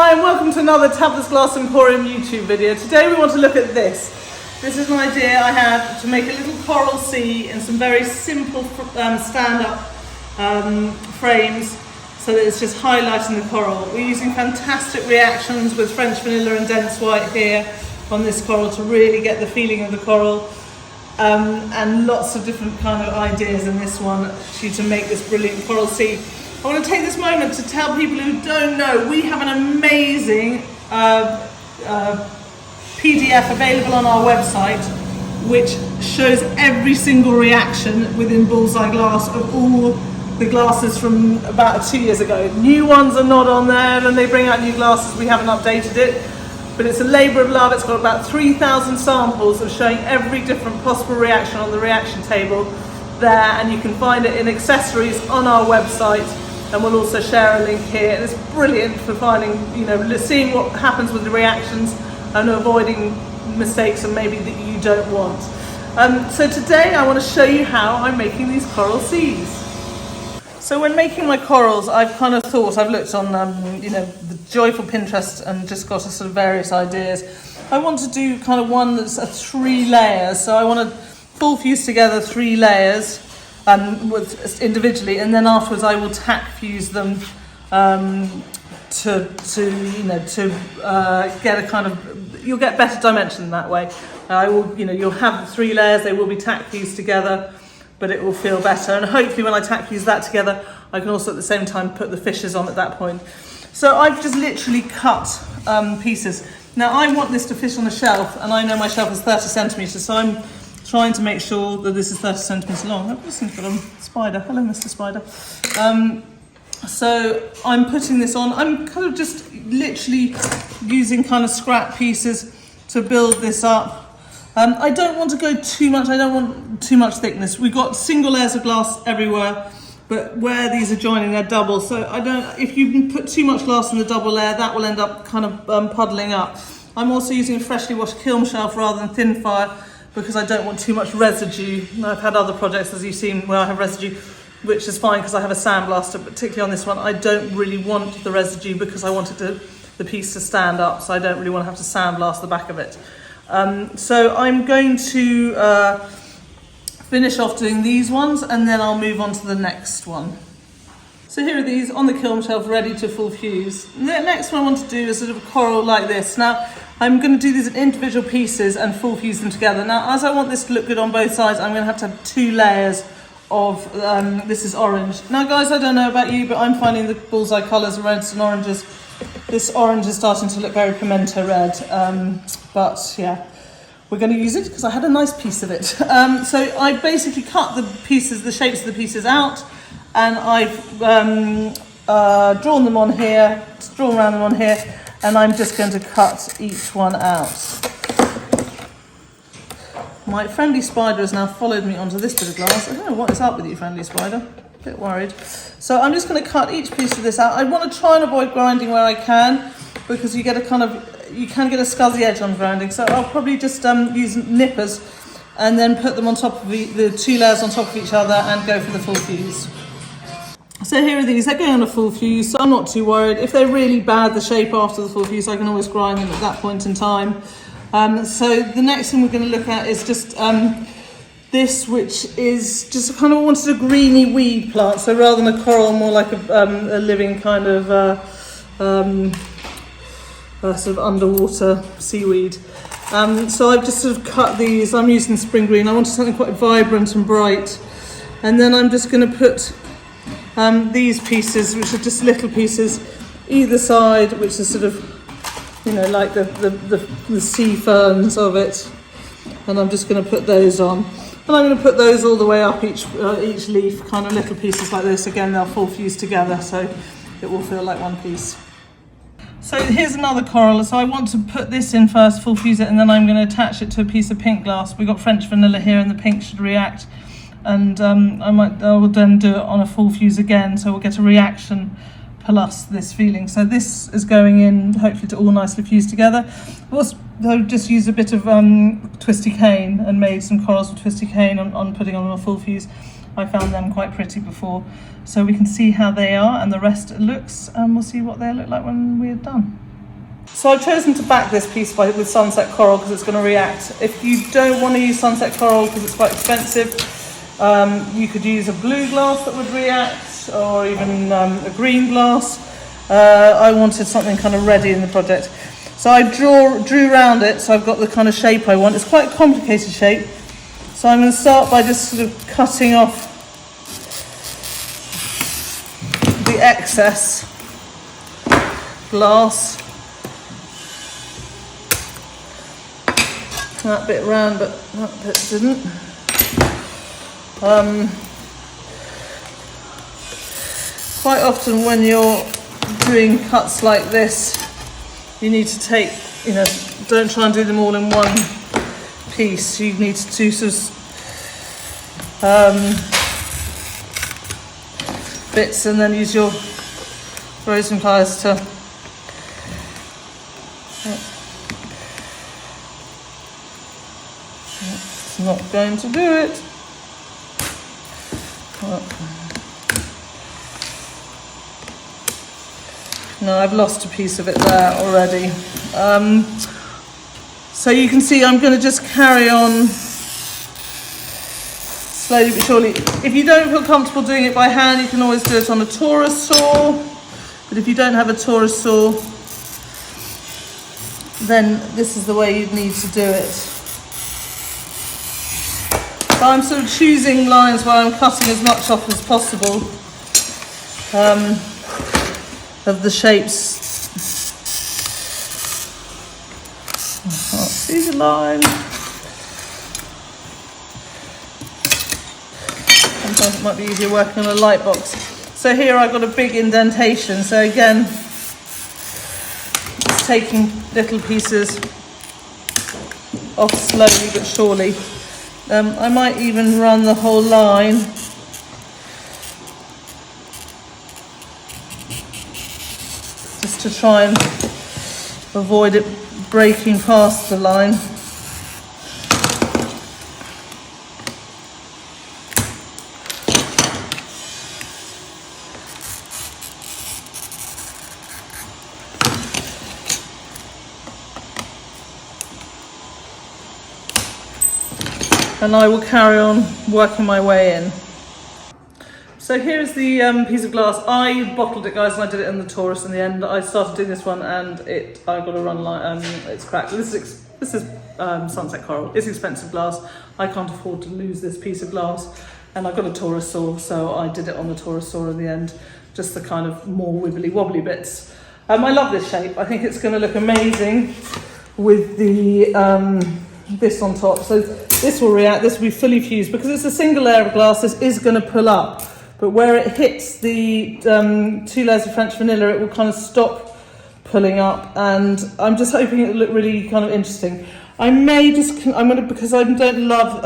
Hi and welcome to another Tabitha's Glass Emporium YouTube video. Today we want to look at this. This is an idea I had to make a little coral sea in some very simple stand-up frames so that it's just highlighting the coral. We're using fantastic reactions with French vanilla and dense white here on this coral to really get the feeling of the coral. And lots of different kind of ideas in this one to make this brilliant coral sea. I want to take this moment to tell people who don't know, we have an amazing PDF available on our website which shows every single reaction within Bullseye glass of all the glasses from about 2 years ago. New ones are not on there and they bring out new glasses, we haven't updated it, but it's a labour of love. It's got about 3,000 samples of showing every different possible reaction on the reaction table there, and you can find it in accessories on our website. And we'll also share a link here. And it's brilliant for finding, seeing what happens with the reactions and avoiding mistakes and maybe that you don't want. So today I want to show you how I'm making these coral seas. So when making my corals, I've looked on, the joyful Pinterest and just got a sort of various ideas. I want to do kind of one that's 3 layers. So I want to full fuse together 3 layers. Individually, and then afterwards I will tack fuse them to get a kind of, you'll get better dimension that way. You'll have the 3 layers, they will be tack fused together, but it will feel better. And hopefully when I tack fuse that together, I can also at the same time put the fishes on at that point. So I've just literally cut pieces. Now I want this to fit on a shelf, and I know my shelf is 30 centimetres, so I'm trying to make sure that this is 30 centimetres long. I've just got a spider. Hello, Mr. Spider. So I'm putting this on. I'm kind of just literally using kind of scrap pieces to build this up. I don't want to go too much. I don't want too much thickness. We've got single layers of glass everywhere, but where these are joining, they're double. So if you put too much glass in the double layer, that will end up kind of puddling up. I'm also using a freshly washed kiln shelf rather than thin fire, because I don't want too much residue. I've had other projects, as you've seen, where I have residue, which is fine because I have a sandblaster, but particularly on this one, I don't really want the residue because I wanted the piece to stand up, so I don't really want to have to sandblast the back of it. So I'm going to finish off doing these ones, and then I'll move on to the next one. So here are these on the kiln shelf, ready to full fuse. The next one I want to do is sort of a coral like this. Now, I'm going to do these in individual pieces and full fuse them together. Now, as I want this to look good on both sides, I'm going to have 2 layers of, this is orange. Now guys, I don't know about you, but I'm finding the Bullseye colours, reds and oranges. This orange is starting to look very pimento red, but yeah, we're going to use it because I had a nice piece of it. So I basically cut the pieces, the shapes of the pieces out, and I've drawn them on here, drawn around them on here, and I'm just going to cut each one out. My friendly spider has now followed me onto this bit of glass. I don't know what is up with you, friendly spider. A bit worried. So I'm just going to cut each piece of this out. I want to try and avoid grinding where I can, because you can get a scuzzy edge on grinding. So I'll probably just use nippers and then put them on top of the 2 layers on top of each other and go for the full fuse. So here are these, they're going on a full fuse, so I'm not too worried. If they're really bad, the shape after the full fuse, I can always grind them at that point in time. So the next thing we're going to look at is just this, which is just kind of wanted a greeny weed plant. So rather than a coral, more like a living kind of sort of underwater seaweed. So I've just sort of cut these. I'm using spring green. I wanted something quite vibrant and bright. And then I'm just going to put these pieces, which are just little pieces, either side, which is sort of, like the sea ferns of it. And I'm just going to put those on. And I'm going to put those all the way up each leaf, kind of little pieces like this. Again, they'll full fuse together, so it will feel like one piece. So here's another coral. So I want to put this in first, full fuse it, and then I'm going to attach it to a piece of pink glass. We've got French vanilla here, and the pink should react. And I will then do it on a full fuse again, so we'll get a reaction plus this feeling. So this is going in, hopefully to all nicely fused together. I've just used a bit of twisty cane and made some corals with twisty cane on putting on a full fuse. I found them quite pretty before. So we can see how they are and the rest looks, and we'll see what they look like when we're done. So I've chosen to back this piece with sunset coral because it's going to react. If you don't want to use sunset coral because it's quite expensive, you could use a blue glass that would react, or even a green glass. I wanted something kind of ready in the project. So I drew around it, so I've got the kind of shape I want. It's quite a complicated shape. So I'm going to start by just sort of cutting off the excess glass. That bit round, but that bit didn't. Quite often when you're doing cuts like this, you need to take, don't try and do them all in one piece. You need to do sort of bits and then use your frozen pliers to it's not going to do it. No, I've lost a piece of it there already. So you can see I'm going to just carry on slowly but surely. If you don't feel comfortable doing it by hand, you can always do it on a Taurus saw. But if you don't have a Taurus saw, then this is the way you'd need to do it. So I'm sort of choosing lines where I'm cutting as much off as possible. Of the shapes. I can't see the line. Sometimes it might be easier working on a light box. So here I've got a big indentation. So again, just taking little pieces off slowly but surely. I might even run the whole line. To try and avoid it breaking past the line. And I will carry on working my way in. So here's the piece of glass. I bottled it, guys, and I did it in the Taurus in the end. I started doing this one and I got to run like it's cracked. This is sunset coral. It's expensive glass. I can't afford to lose this piece of glass, and I got a Taurus saw, so I did it on the Taurus saw in the end. Just the kind of more wibbly wobbly bits. I love this shape. I think it's going to look amazing with the this on top. So this will react. This will be fully fused because it's a single layer of glass. This is going to pull up. But where it hits the 2 layers of French vanilla, it will kind of stop pulling up, and I'm just hoping it'll look really kind of interesting. Because I don't love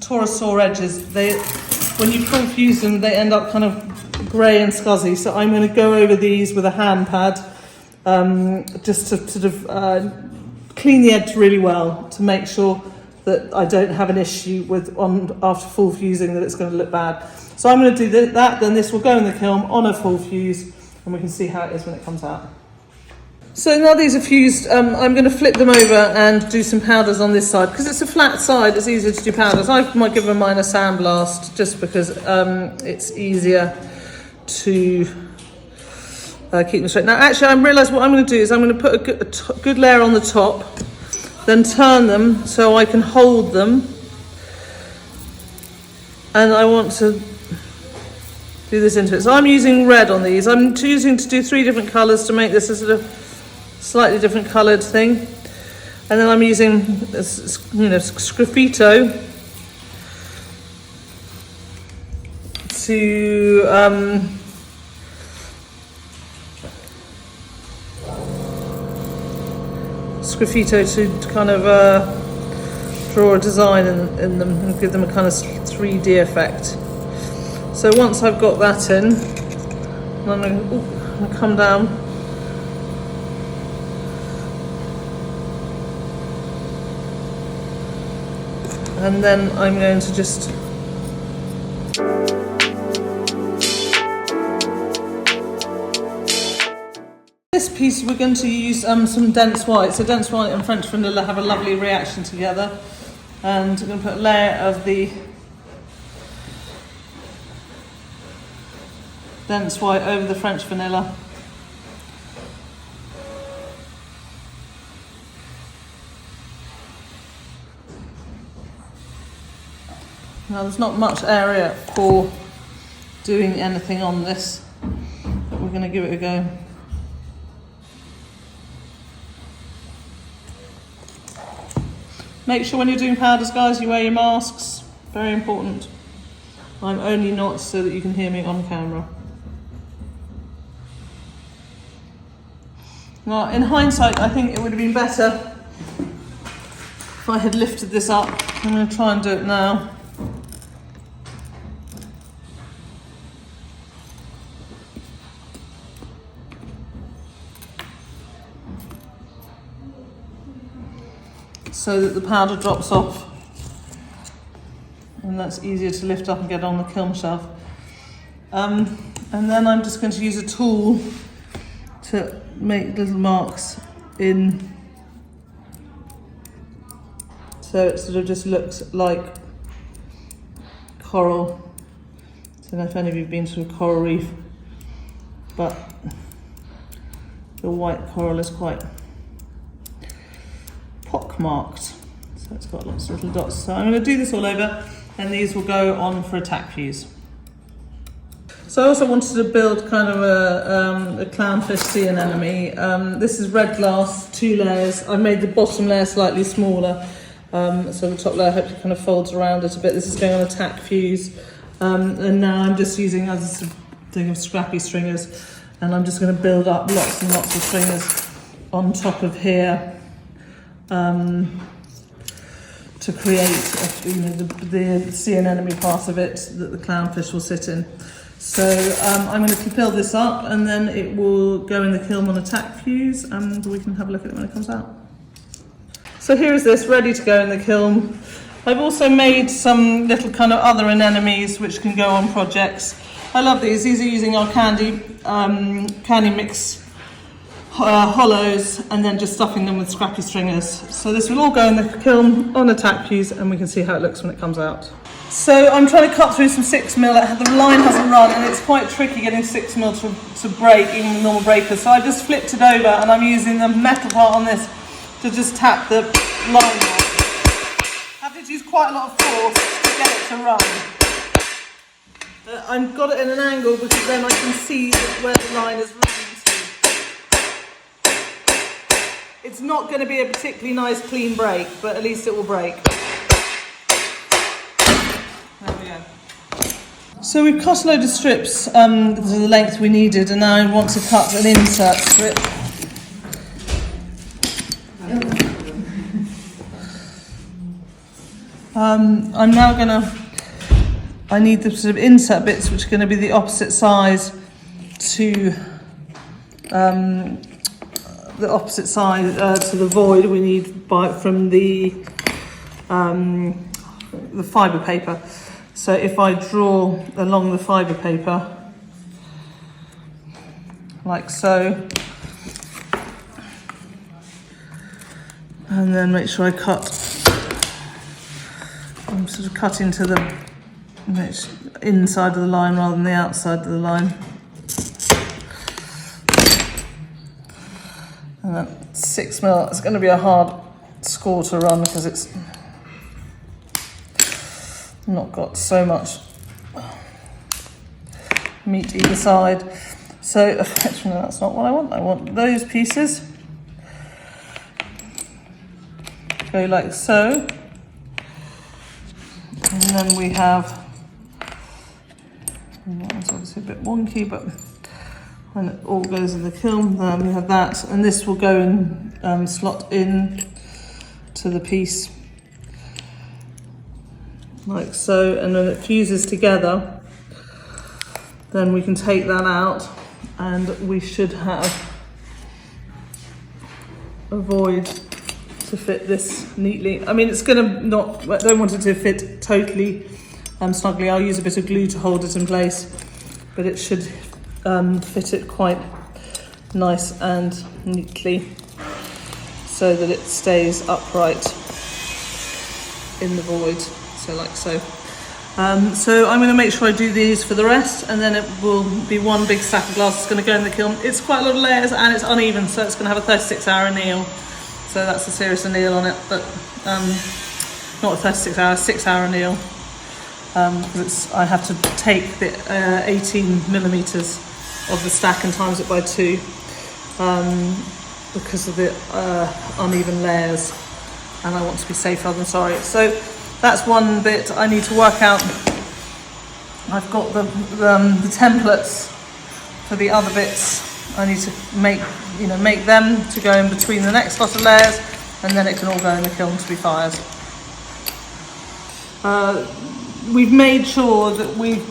Taurus saw edges. When you full fuse them, they end up kind of grey and scuzzy. So I'm going to go over these with a hand pad, just to sort of clean the edge really well to make sure that I don't have an issue with after full fusing that it's going to look bad. So I'm going to do that, then this will go in the kiln on a full fuse, and we can see how it is when it comes out. So now these are fused, I'm going to flip them over and do some powders on this side. Because it's a flat side, it's easier to do powders. I might give mine a sandblast just because it's easier to keep them straight. Now actually I realised what I'm going to do is I'm going to put a good layer on the top, then turn them so I can hold them. And I want to do this into it. So I'm using red on these. I'm choosing to do 3 different colours to make this a sort of slightly different coloured thing. And then I'm using sgraffito to kind of draw a design in them and give them a kind of 3D effect. So once I've got that in, I'm going to come down and then I'm going to just This piece we're going to use some dense white. So dense white and French vanilla have a lovely reaction together. And I'm going to put a layer of the dense white over the French vanilla. Now there's not much area for doing anything on this, but we're going to give it a go. Make sure when you're doing powders, guys, you wear your masks. Very important. I'm only not so that you can hear me on camera. Now, in hindsight, I think it would have been better if I had lifted this up. I'm going to try and do it now. So that the powder drops off, and that's easier to lift up and get on the kiln shelf. And then I'm just going to use a tool to make little marks in, so it sort of just looks like coral. I don't know if any of you have been to a coral reef, but the white coral is quite pock-marked, so it's got lots of little dots. So I'm going to do this all over, and these will go on for a tack fuse. So I also wanted to build kind of a clownfish sea anemone. This is red glass, 2 layers. I made the bottom layer slightly smaller, so the top layer hopefully kind of folds around it a bit. This is going on a tack fuse, and now I'm just using as a thing of scrappy stringers, and I'm just going to build up lots and lots of stringers on top of here. To create the sea anemone part of it that the clownfish will sit in. So I'm going to build this up, and then it will go in the kiln on a tack fuse, and we can have a look at it when it comes out. So here is this ready to go in the kiln. I've also made some little kind of other anemones which can go on projects. I love these. These are using our candy mix hollows, and then just stuffing them with scrappy stringers. So this will all go in the kiln on a tack fuse, and we can see how it looks when it comes out. So I'm trying to cut through some 6mm. The line hasn't run, and it's quite tricky getting 6mm to break, even with normal breakers. So I just flipped it over, and I'm using the metal part on this to just tap the line off. I have to use quite a lot of force to get it to run. I've got it in an angle because then I can see where the line is running. It's not going to be a particularly nice clean break, but at least it will break. There we go. So we've cut a load of strips to the length we needed, and now I want to cut an insert strip. I'm now going to, I need the sort of insert bits which are going to be the opposite size to the void we need from the fibre paper. So if I draw along the fibre paper, like so, and then make sure I cut, I'm sort of cutting to the inside of the line rather than the outside of the line. And then 6mm, it's going to be a hard score to run because it's not got so much meat either side. So actually that's not what I want. I want those pieces. Go like so. And then we have, it's obviously a bit wonky, but when it all goes in the kiln, then we have that, and this will go and slot in to the piece like so, and when it fuses together, then we can take that out, and we should have a void to fit this neatly. I mean, it's gonna not, I don't want it to fit totally snugly. I'll use a bit of glue to hold it in place, but it should fit it quite nice and neatly so that it stays upright in the void, so like so. So I'm going to make sure I do these for the rest, and then it will be one big stack of glass that's going to go in the kiln. It's quite a lot of layers and it's uneven, so it's going to have a 36-hour anneal. So that's a serious anneal on it, but not a 36-hour, 6-hour anneal, because I have to take the 18 millimeters of the stack and times it by 2 because of the uneven layers, and I want to be safe rather than sorry. So that's one bit I need to work out. I've got the templates for the other bits. I need to make them to go in between the next lot of layers, and then it can all go in the kiln to be fired. We've made sure that we've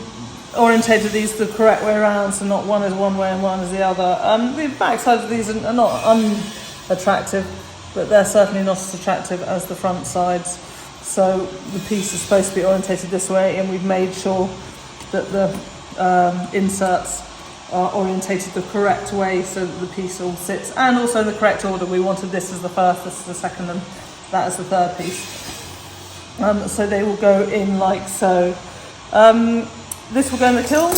orientated these the correct way around, so not one is one way and one is the other. The back sides of these are not unattractive, but they're certainly not as attractive as the front sides. So the piece is supposed to be orientated this way, and we've made sure that the inserts are orientated the correct way so that the piece all sits, and also in the correct order. We wanted this as the first, this is the second, and that is the third piece. So they will go in like so. This will go in the kiln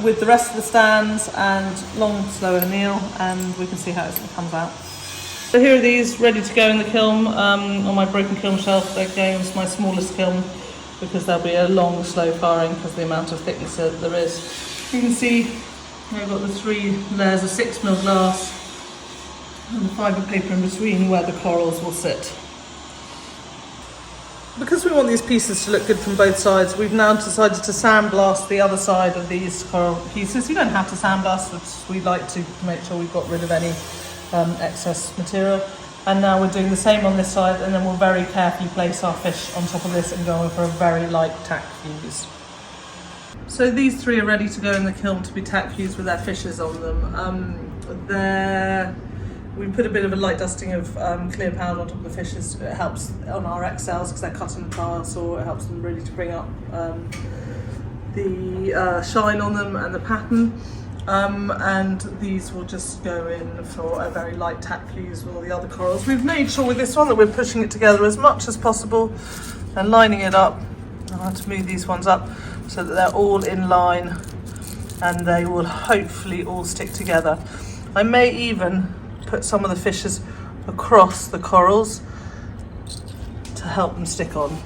with the rest of the stands and long, slow anneal, and we can see how it comes out. So here are these ready to go in the kiln on my broken kiln shelf. They're going into my smallest kiln because there'll be a long, slow firing because of the amount of thickness that there is. You can see I've got the 3 layers of 6mm glass and the fibre paper in between where the corals will sit. Because we want these pieces to look good from both sides, we've now decided to sandblast the other side of these coral pieces. You don't have to sandblast, but we like to make sure we've got rid of any excess material. And now we're doing the same on this side, and then we'll very carefully place our fish on top of this and go in for a very light tack fuse. So these 3 are ready to go in the kiln to be tack fused with their fishes on them. We put a bit of a light dusting of clear powder on top of the fishes. It helps on our XLs because they're cut in a tile saw. It helps them really to bring up the shine on them and the pattern. And these will just go in for a very light tack fuse with all the other corals. We've made sure with this one that we're pushing it together as much as possible and lining it up. I'll have to move these ones up so that they're all in line and they will hopefully all stick together. I may even put some of the fishes across the corals to help them stick on.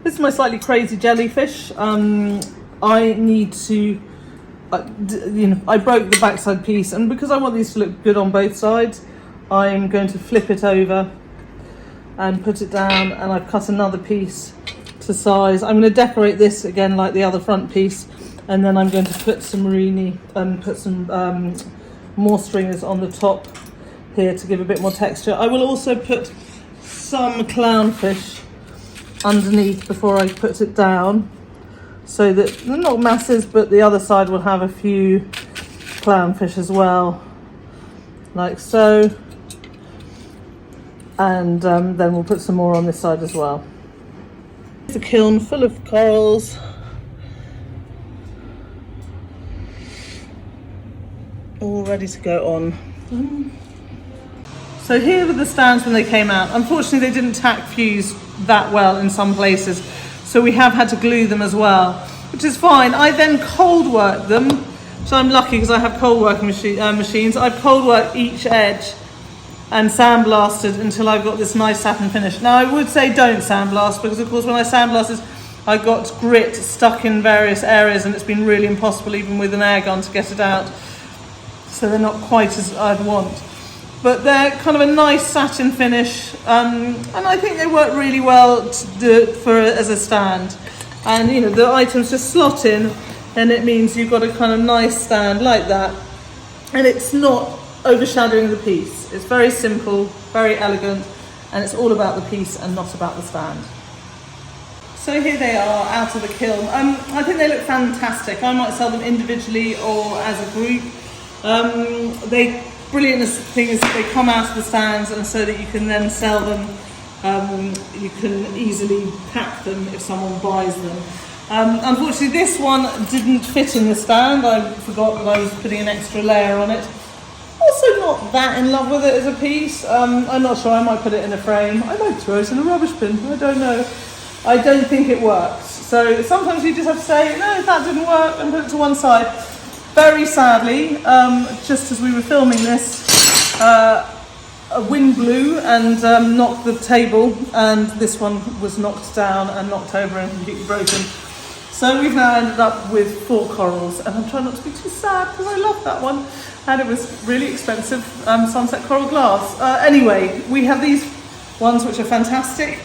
This is my slightly crazy jellyfish. I need to, I broke the backside piece, and because I want these to look good on both sides, I'm going to flip it over and put it down, and I've cut another piece to size. I'm going to decorate this again like the other front piece, and then I'm going to put some Murrine and put some more stringers on the top here to give a bit more texture. I will also put some clownfish underneath before I put it down, so that they're not masses, but the other side will have a few clownfish as well, like so. And then we'll put some more on this side as well. It's a kiln full of corals. All ready to go on. So here were the stands when they came out. Unfortunately, they didn't tack fuse that well in some places, so we have had to glue them as well, which is fine. I then cold worked them, so I'm lucky because I have cold working machines. I've cold worked each edge and sandblasted until I've got this nice satin finish. Now I would say don't sandblast, because of course when I sandblasted I got grit stuck in various areas and it's been really impossible even with an air gun to get it out. So they're not quite as I'd want. But they're kind of a nice satin finish, and I think they work really well to do as a stand. And you know, the items just slot in, and it means you've got a kind of nice stand like that, and it's not overshadowing the piece. It's very simple, very elegant, and it's all about the piece and not about the stand. So here they are out of the kiln. I think they look fantastic. I might sell them individually or as a group. Brilliant thing is that they come out of the stands, and so that you can then sell them. You can easily pack them if someone buys them. Unfortunately, this one didn't fit in the stand. I forgot that I was putting an extra layer on it. Also not that in love with it as a piece. I'm not sure, I might put it in a frame. I might throw it in a rubbish bin, I don't know. I don't think it works. So sometimes you just have to say, no, that didn't work, and put it to one side. Very sadly, just as we were filming this, a wind blew and knocked the table, and this one was knocked down and knocked over and completely broken. So we've now ended up with 4 corals, and I'm trying not to be too sad because I love that one, and it was really expensive sunset coral glass. Anyway, we have these ones which are fantastic.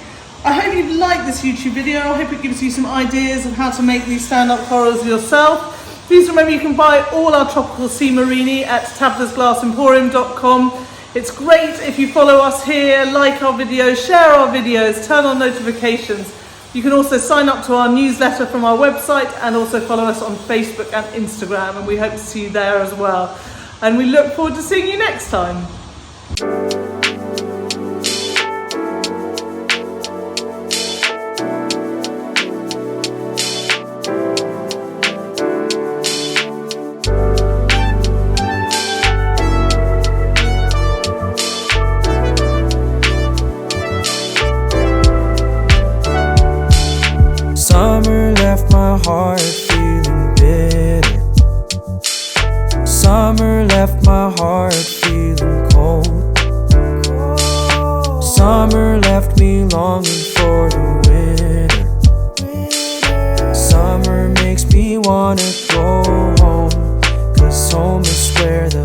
I hope you like this YouTube video. I hope it gives you some ideas of how to make these stand-up corals yourself. Please remember you can buy all our tropical sea Murrine at tabithasglassemporium.com. It's great if you follow us here, like our videos, share our videos, turn on notifications. You can also sign up to our newsletter from our website and also follow us on Facebook and Instagram, and we hope to see you there as well. And we look forward to seeing you next time. Summer left my heart feeling bitter. Summer left my heart feeling cold. Summer left me longing for the winter. Summer makes me wanna go home, 'cause home is where the